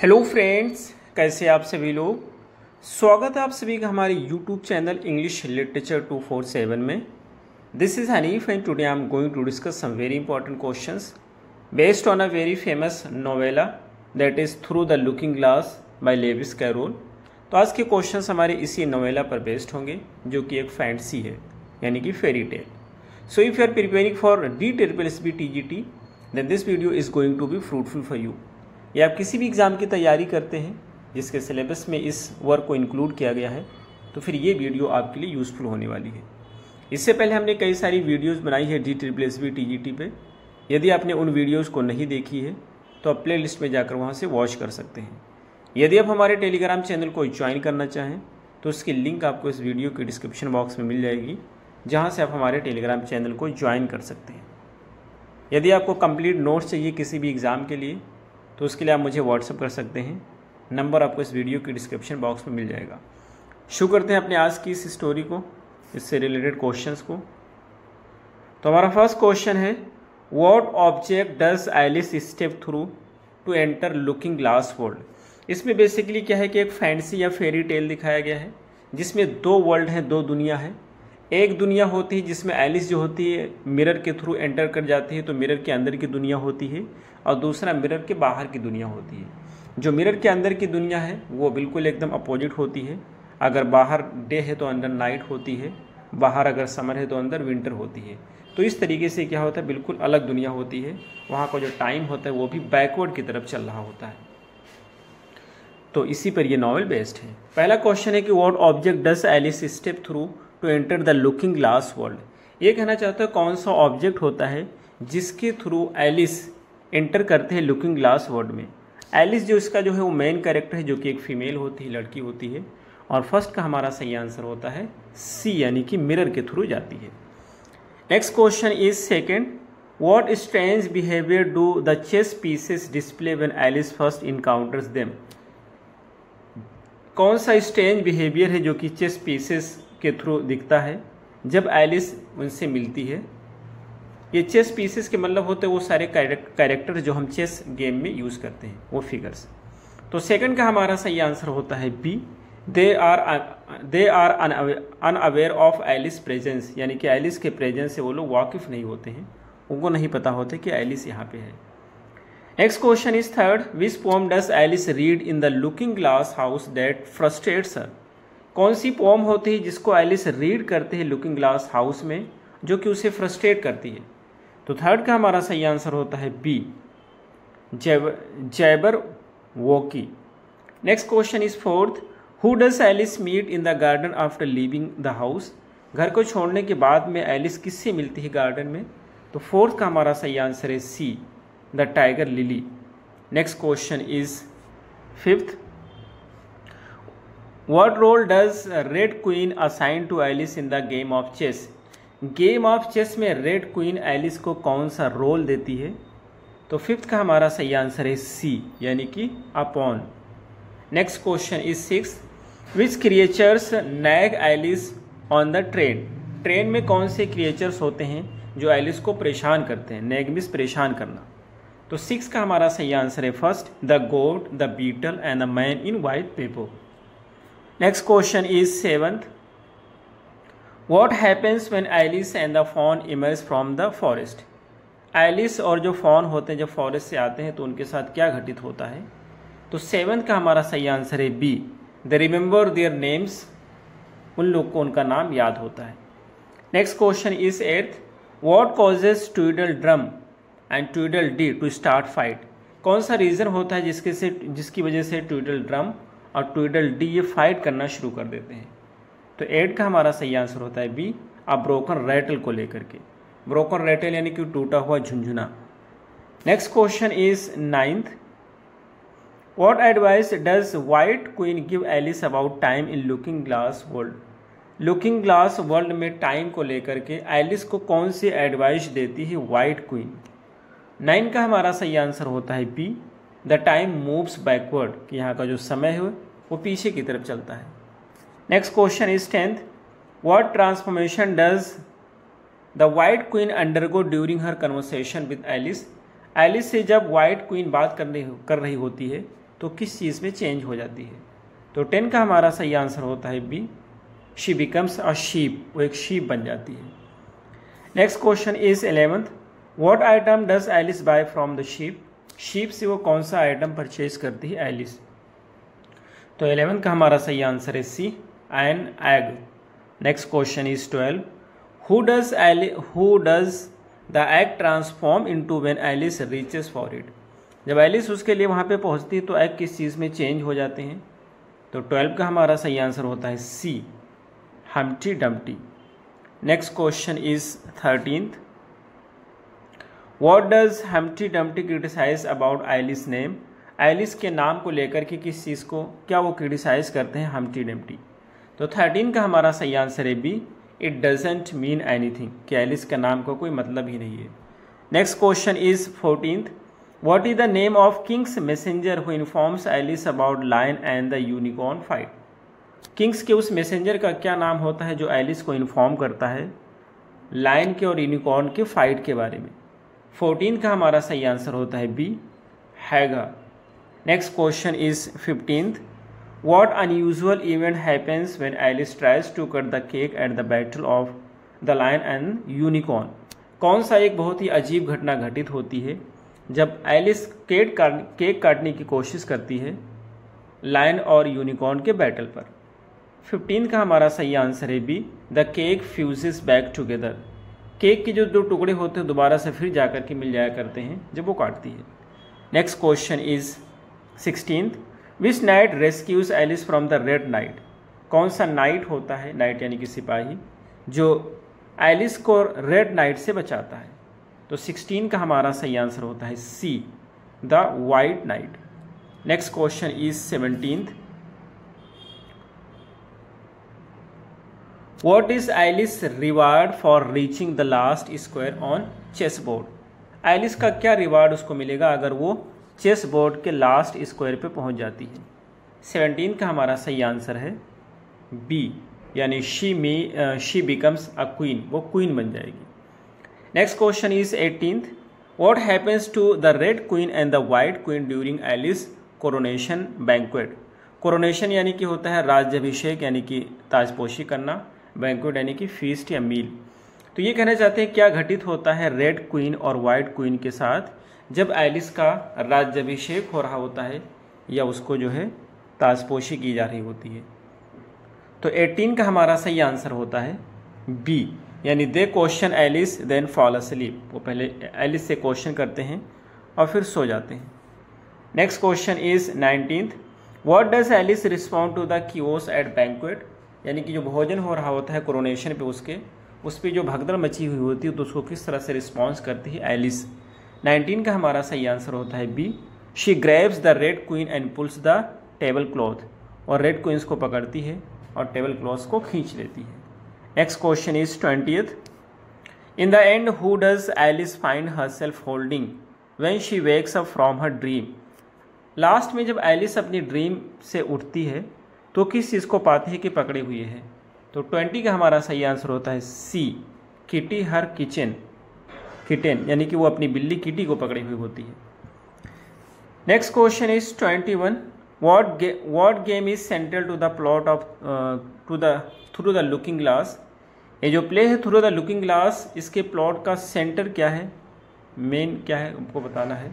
Hello friends, कैसे आप सभी लोग। स्वागत है आप सभी का हमारे यूट्यूब चैनल इंग्लिश लिटरेचर 247 में। This is Hanif and today I am going to discuss some very important questions based on a very famous novella that is through the looking glass by Lewis Carroll. तो आज के questions हमारे इसी novella पर based होंगे जो कि एक फैंटेसी है, यानी कि fairy tale. So if you are preparing for DSSB TGT then this video is going to be fruitful for you. या आप किसी भी एग्ज़ाम की तैयारी करते हैं जिसके सिलेबस में इस वर्क को इंक्लूड किया गया है, तो फिर ये वीडियो आपके लिए यूज़फुल होने वाली है। इससे पहले हमने कई सारी वीडियोस बनाई है DSSB TGT पे। यदि आपने उन वीडियोस को नहीं देखी है तो आप प्ले लिस्ट में जाकर वहाँ से वॉच कर सकते हैं। यदि आप हमारे टेलीग्राम चैनल को ज्वाइन करना चाहें तो उसकी लिंक आपको इस वीडियो के डिस्क्रिप्शन बॉक्स में मिल जाएगी, जहाँ से आप हमारे टेलीग्राम चैनल को ज्वाइन कर सकते हैं। यदि आपको कंप्लीट नोट्स चाहिए किसी भी एग्ज़ाम के लिए तो उसके लिए आप मुझे व्हाट्सअप कर सकते हैं। नंबर आपको इस वीडियो के डिस्क्रिप्शन बॉक्स में मिल जाएगा। शुरू करते हैं अपने आज की इस स्टोरी को, इससे रिलेटेड क्वेश्चंस को। तो हमारा फर्स्ट क्वेश्चन है, what object does Alice step through to enter looking glass world. इसमें बेसिकली क्या है कि एक फैंटेसी या फेरी टेल दिखाया गया है जिसमें दो वर्ल्ड हैं, दो दुनिया है। एक दुनिया होती है जिसमें एलिस जो होती है मिरर के थ्रू एंटर कर जाती है, तो मिरर के अंदर की दुनिया होती है, और दूसरा मिरर के बाहर की दुनिया होती है। जो मिरर के अंदर की दुनिया है वो बिल्कुल एकदम अपोजिट होती है। अगर बाहर डे है तो अंदर नाइट होती है, बाहर अगर समर है तो अंदर विंटर होती है। तो इस तरीके से क्या होता है, बिल्कुल अलग दुनिया होती है। वहाँ का जो टाइम होता है वो भी बैकवर्ड की तरफ चल रहा होता है। तो इसी पर ये नॉवेल बेस्ड है। पहला क्वेश्चन है कि what object does Alice step through to enter the looking glass world. ये कहना चाहता है कौन सा ऑब्जेक्ट होता है जिसके थ्रू एलिस एंटर करते हैं लुकिंग ग्लास वर्ल्ड में। एलिस जो इसका जो है वो मेन कैरेक्टर है, जो कि एक फीमेल होती है, लड़की होती है। और फर्स्ट का हमारा सही आंसर होता है सी, यानी कि मिरर के थ्रू जाती है। Next question is second, what strange behaviour do the chess pieces display when Alice first encounters them. कौन सा स्ट्रेंज बिहेवियर है जो कि चेस पीसेस के थ्रू दिखता है जब एलिस उनसे मिलती है। ये चेस पीसेस के मतलब होते हैं वो सारे कैरेक्टर जो हम चेस गेम में यूज़ करते हैं, वो फिगर्स। तो सेकंड का हमारा सही आंसर होता है B, they are unaware of Alice presence, यानी कि एलिस के प्रेजेंस से वो लोग वाकिफ नहीं होते हैं, उनको नहीं पता होता कि एलिस यहाँ पे है। Next question is third, which poem does Alice read in the looking glass house that frustrates her. कौन सी पोम होती है जिसको एलिस रीड करते हैं लुकिंग ग्लास हाउस में, जो कि उसे फ्रस्ट्रेट करती है। तो थर्ड का हमारा सही आंसर होता है B, Jabberwocky. Next question is fourth, who does Alice meet in the garden after leaving the house. घर को छोड़ने के बाद में एलिस किससे मिलती है गार्डन में। तो फोर्थ का हमारा सही आंसर है C, the tiger lily. Next question is fifth, what role does red queen assign to Alice in the game of chess. Game of chess में रेड क्वीन एलिस को कौन सा रोल देती है। तो फिफ्थ का हमारा सही आंसर है सी, यानी कि upon. Next question is six, which creatures nag Alice on the train. Train में कौन से क्रिएचर्स होते हैं जो एलिस को परेशान करते हैं। नैग मींस परेशान करना। तो सिक्स का हमारा सही आंसर है first, the goat, the beetle and the man in white paper. Next question is seventh, What happens when Alice and the fawn emerge from the forest? Alice और जो fawn होते हैं जब फॉरेस्ट से आते हैं तो उनके साथ क्या घटित होता है। तो सेवंथ का हमारा सही आंसर है B, they remember their names. उन लोग को उनका नाम याद होता है। Next question is eighth, what causes Tweedledum and Tweedledee to start fight. कौन सा रीज़न होता है जिसकी वजह से ट्विडल ड्रम और ट्विडल डी ये फाइट करना शुरू कर देते हैं। तो 8 का हमारा सही आंसर होता है बी, अ ब्रोकन रैटल को लेकर के। ब्रोकन रैटल यानी कि टूटा हुआ झुंझुना। Next question is ninth, what advice does white queen give Alice about time in looking glass world. Looking glass world में टाइम को लेकर के एलिस को कौन सी एडवाइस देती है वाइट क्वीन। 9 का हमारा सही आंसर होता है B, the time moves backward, कि यहाँ का जो समय है वो पीछे की तरफ चलता है। Next question is 10th, what transformation does the white queen undergo during her conversation with Alice. Alice से जब वाइट क्वीन बात कर रही होती है तो किस चीज़ में चेंज हो जाती है? तो 10 का हमारा सही आंसर होता है B, she becomes a sheep, वो एक शीप बन जाती है। Next question is 11th, what item does Alice buy from the sheep? Sheep से वो कौन सा आइटम परचेज करती है एलिस? तो 11 का हमारा सही आंसर है C, an egg. Next question is 12, who does the egg transform into when Alice reaches for it? जब एलिस उसके लिए वहाँ पे पहुँचती है तो एग किस चीज़ में चेंज हो जाते हैं? तो 12 का हमारा सही आंसर होता है C, Humpty Dumpty. Next question is 13th, what does Humpty Dumpty criticise about Alice name? Alice के नाम को लेकर के किस चीज़ को क्या वो क्रिटिसाइज करते हैं हम्टी डम्टी? तो 13 का हमारा सही आंसर है B, it doesn't mean anything, कि एलिस के नाम को कोई मतलब ही नहीं है। Next question is 14th, what is the name of king's messenger who informs Alice about lion and the unicorn fight? King's के उस मैसेंजर का क्या नाम होता है जो एलिस को इन्फॉर्म करता है लायन के और यूनिकॉर्न के फाइट के बारे में? 14 का हमारा सही आंसर होता है B, Haigha. Next question is 15th, what unusual event happens when Alice tries to cut the cake at the battle of the lion and unicorn? कौन सा एक बहुत ही अजीब घटना घटित होती है जब एलिस केक काटने की कोशिश करती है लायन और यूनिकॉर्न के बैटल पर? 15 का हमारा सही आंसर है B, the cake fuses back together. Cake के जो दो टुकड़े होते हैं दोबारा से फिर जाकर के मिल जाया करते हैं जब वो काटती है। Next question is 16th, which knight rescues Alice from the red knight? कौन सा नाइट होता है, नाइट यानी कि सिपाही, जो एलिस को रेड नाइट से बचाता है? तो 16 का हमारा सही आंसर होता है C, the white knight. Next question is 17th, what is Alice reward for reaching the last square on chess board? Alice का क्या रिवार्ड उसको मिलेगा अगर वो चेस बोर्ड के लास्ट स्क्वायर पे पहुंच जाती है? 17 का हमारा सही आंसर है बी, यानी शी बिकम्स अ क्वीन, वो क्वीन बन जाएगी। Next question is 18th, what happens to the red queen and the white queen during Alice coronation banquet? Coronation यानी कि होता है राज्याभिषेक, यानी कि ताजपोशी करना, बैंक्वेट यानी कि फीस्ट या मील। तो ये कहना चाहते हैं क्या घटित होता है रेड क्वीन और वाइट क्वीन के साथ जब एलिस का राज्याभिषेक हो रहा होता है या उसको जो है ताजपोशी की जा रही होती है? तो 18 का हमारा सही आंसर होता है बी, यानी they question Alice then fall asleep. वो पहले एलिस से क्वेश्चन करते हैं और फिर सो जाते हैं। Next question is 19th, what does Alice respond to the chaos at banquet? यानी कि जो भोजन हो रहा होता है कोरोनेशन पे उस पर जो भगदड़ मची हुई होती है तो उसको किस तरह से रिस्पॉन्स करती है एलिस? 19 का हमारा सही आंसर होता है B, she grabs the red queen and pulls the table cloth. और रेड क्वींस को पकड़ती है और टेबल क्लॉथ को खींच लेती है। Next question is 20th, in the end who does Alice find herself holding when she wakes up from her dream? Last में जब एलिस अपनी ड्रीम से उठती है तो किस चीज़ को पाती है कि पकड़े हुए है? तो 20 का हमारा सही आंसर होता है सी, किटी हर किटेन, यानी कि वो अपनी बिल्ली किटी को पकड़ी हुई होती है। Next question is 21, what game is central to the plot of through the looking glass? ये जो प्ले है थ्रू द लुकिंग ग्लास, इसके प्लॉट का सेंटर क्या है, मेन क्या है, हमको बताना है।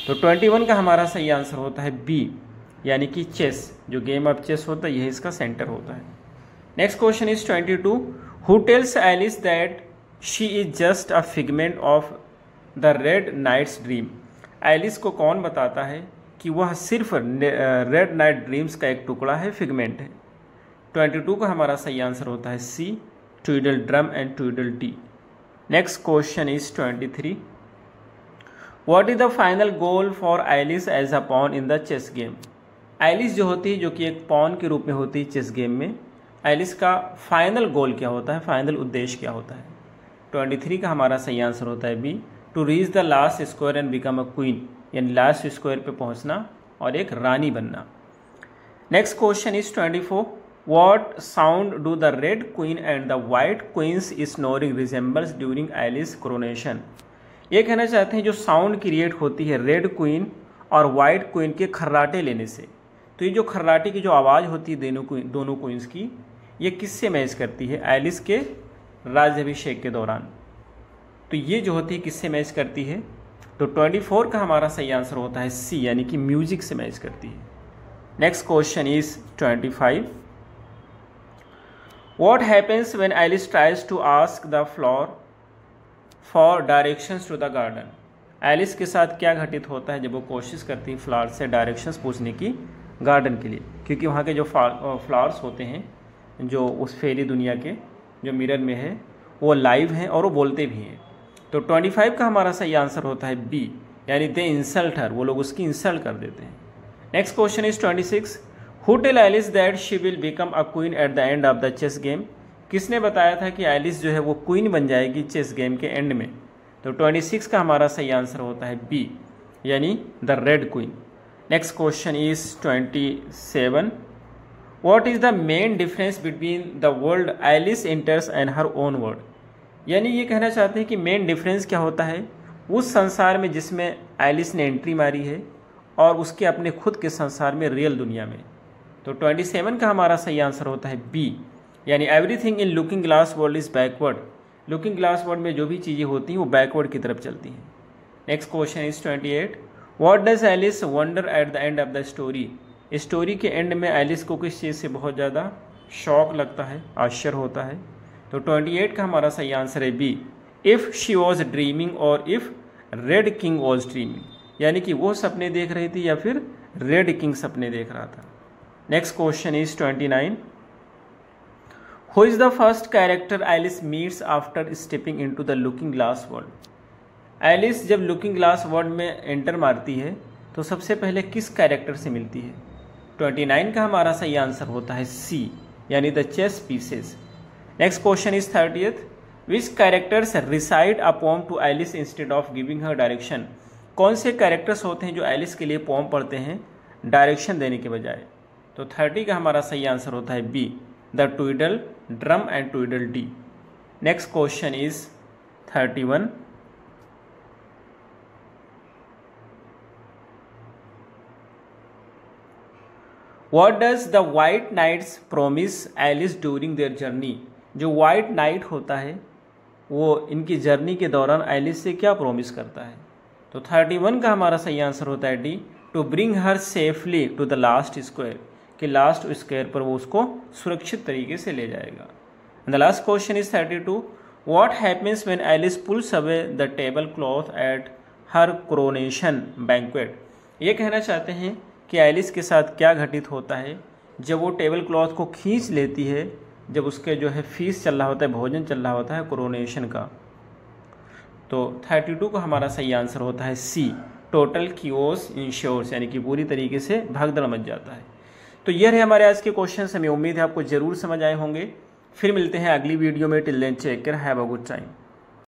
तो 21 का हमारा सही आंसर होता है बी, यानी कि चेस, जो गेम ऑफ चेस होता है यही इसका सेंटर होता है। Next question is 22, who tells Alice that she is just a figment of the red knight's dream? Alice को कौन बताता है कि वह सिर्फ रेड नाइट ड्रीम्स का एक टुकड़ा है, फिगमेंट है? 22 का हमारा सही आंसर होता है C, Tweedledum and Tweedledee. Next question is 23, what is the final goal for Alice as a pawn in the chess game? Alice जो होती है, जो कि एक पॉन के रूप में होती है चेस गेम में, एलिस का फाइनल गोल क्या होता है, फाइनल उद्देश्य क्या होता है? 23 का हमारा सही आंसर होता है B, to reach the last square and become a queen, यानी लास्ट स्क्वायर पे पहुंचना और एक रानी बनना। Next question is 24, what sound do the red queen and the white queens snoring resembles during Alice coronation? ये कहना चाहते हैं जो साउंड क्रिएट होती है रेड क्वीन और वाइट क्वीन के खर्राटे लेने से। तो ये जो खर्राटे की जो आवाज़ होती है दोनों क्वींस की, ये किससे मैच करती है? एलिस के राज्याभिषेक के दौरान। तो ये जो होती है किससे मैच करती है? तो 24 का हमारा सही आंसर होता है सी, यानी कि म्यूजिक से मैच करती है। Next question is 25। What happens when Alice tries to ask the flower for directions to the garden? Alice के साथ क्या घटित होता है जब वो कोशिश करती है फ्लावर से डायरेक्शंस पूछने की गार्डन के लिए? क्योंकि वहाँ के जो फ्लावर्स होते हैं जो उस फेरी दुनिया के जो मिरर में है वो लाइव हैं और वो बोलते भी हैं। तो 25 का हमारा सही आंसर होता है बी, यानी दे इंसल्ट हर, वो लोग उसकी इंसल्ट कर देते हैं। Next question is 26। Who tell Alice that she will become a queen at the end of the chess game? किसने बताया था कि एलिस जो है वो क्वीन बन जाएगी चेस गेम के एंड में? तो 26 का हमारा सही आंसर होता है बी, यानी the red queen. Next question is 27। What is the main difference between the world Alice enters and her own world? यानी ये कहना चाहते हैं कि मेन डिफरेंस क्या होता है उस संसार में जिसमें एलिस ने एंट्री मारी है और उसके अपने खुद के संसार में, रियल दुनिया में। तो 27 का हमारा सही आंसर होता है बी, यानी everything in looking glass world is backward. Looking glass world में जो भी चीज़ें होती हैं वो बैकवर्ड की तरफ चलती हैं। Next question is 28। What does Alice wonder at the end of the story? Story के एंड में एलिस को किस चीज़ से बहुत ज़्यादा शौक लगता है, आश्चर्य होता है? तो 28 का हमारा सही आंसर है B, if she was dreaming और if red king was dreaming, यानी कि वो सपने देख रही थी या फिर रेड किंग सपने देख रहा था। Next question is 29। Who is the first character Alice meets after stepping into the looking glass world? Alice जब लुकिंग ग्लास वर्ल्ड में एंटर मारती है तो सबसे पहले किस कैरेक्टर से मिलती है? 29 का हमारा सही आंसर होता है सी, यानी the chess pieces. Next question is 30th। Which characters recite a poem to Alice instead of giving her direction? कौन से कैरेक्टर्स होते हैं जो एलिस के लिए पोम पढ़ते हैं डायरेक्शन देने के बजाय? तो 30 का हमारा सही आंसर होता है B, the Tweedledum and Tweedledee. Next question is 31। What does the White Knights promise Alice during their journey? जो White Knight होता है वो इनकी जर्नी के दौरान एलिस से क्या प्रॉमिस करता है? तो 31 का हमारा सही आंसर होता है D, to bring her safely to the last square, कि लास्ट स्क्वायर पर वो उसको सुरक्षित तरीके से ले जाएगा। The last question is 32। What happens when Alice pulls away the table cloth at her coronation banquet? ये कहना चाहते हैं कि एलिस के साथ क्या घटित होता है जब वो टेबल क्लॉथ को खींच लेती है, जब उसके जो है फीस चल रहा होता है, भोजन चल रहा होता है कोरोनेशन का। तो 32 का हमारा सही आंसर होता है सी, टोटल कियोस इंश्योर्स, यानी कि पूरी तरीके से भागदड़ मच जाता है। तो यह रहे हमारे आज के क्वेश्चन। हमें उम्मीद है आपको जरूर समझ आए होंगे। फिर मिलते हैं अगली वीडियो में। Till then take care, have a good time.